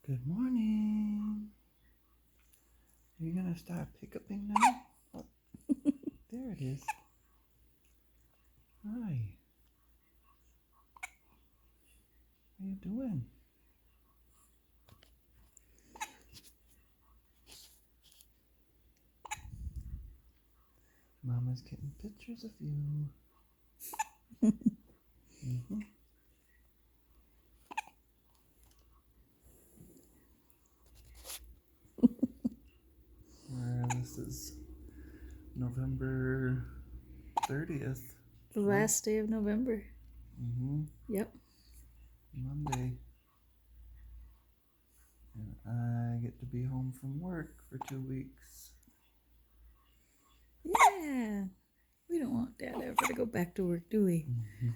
Good morning. Are you gonna start pickuping now? Oh, there it is. Hi. What are you doing? Mama's getting pictures of you. Mm-hmm. This is November 30th. The last day of November. Mm-hmm. Yep. Monday. And I get to be home from work for 2 weeks. Yeah. We don't want Dad ever to go back to work, do we? Mm-hmm.